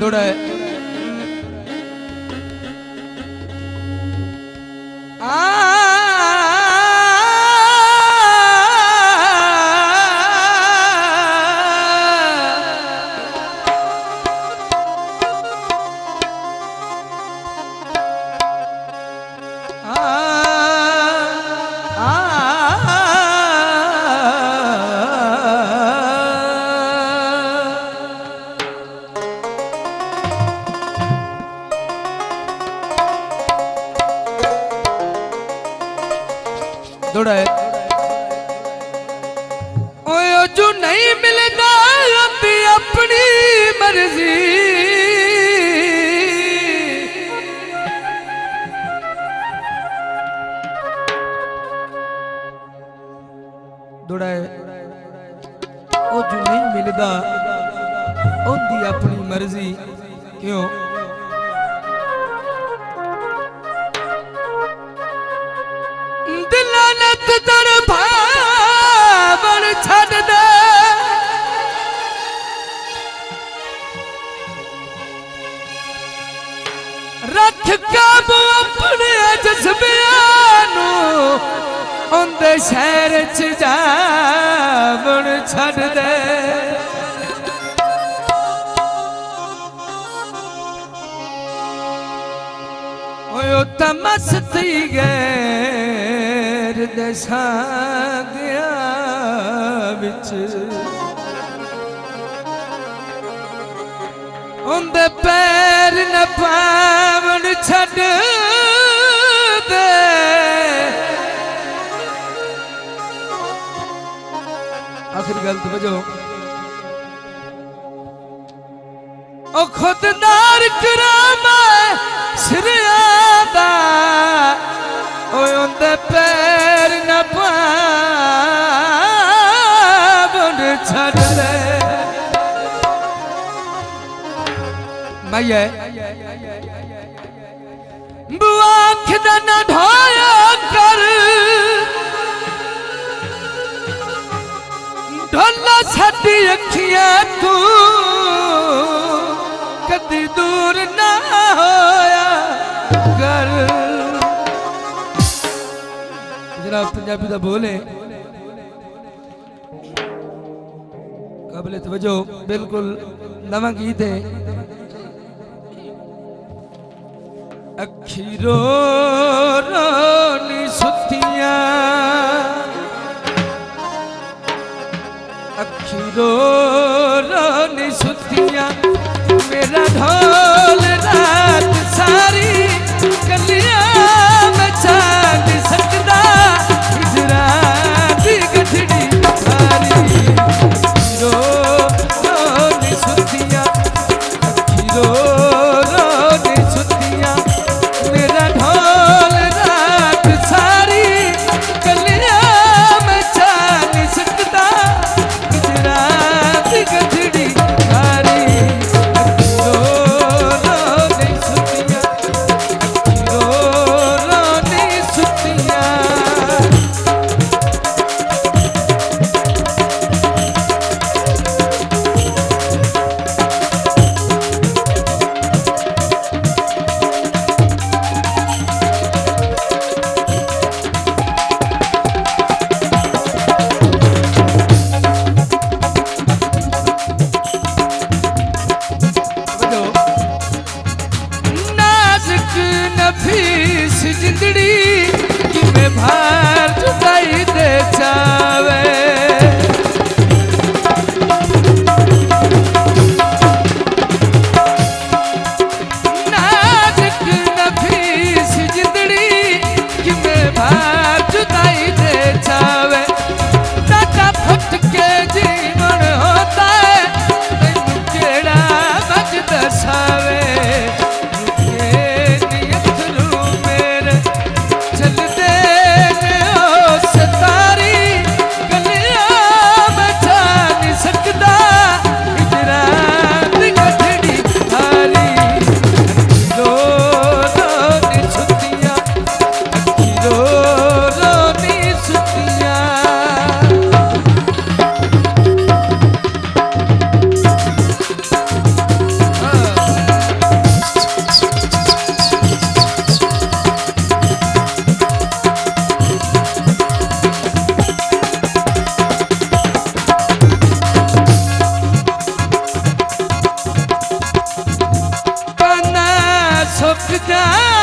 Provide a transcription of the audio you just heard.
दौड़ा दौड़ा ओ जो नहीं मिलता होती अपनी मर्जी दौड़ा ओ जो नहीं मिलता होती अपनी मर्जी क्यों दिलानत दर भावण छड़ दे रख काबू अपने जज्बियां नू उंदे शहर च जावण छड़ दे ओयो तमस्ती गैर दशा गया बिच उंदे पैर न पावन छड़ दे आखिर गल तवज्जो ओ खुद नार करामा सिरियादा ओए उंदे पैर न पावन छड़ दे मैया बुआ खिदा न ढोया कर ढोला छड़ी अखियां तू कदी दूर ना होया कर जनाब पंजाबी दा बोले काबिल तवज्जो बिल्कुल नवा गीत है अखी रो रोनी सुतियां अखी रो रोनी सुतियां मेरा ढोल रात सारी कलियां मैं चांद सकदा हिजरा दी गठड़ी सारी रो रोनी सुतियां रो रोनी सुतियां मेरा ढोल रात सारी कलियां मैं चांद सकदा हिजरा दी गठड़ी सारी जिंदड़ी कि मैं भार जुदाई दे चावे नाजुक नफीस जिंदड़ी कि मैं भार जुदाई दे चावे टाका फुट के जीवन होता है तैनू केड़ा मज दसावे गल जा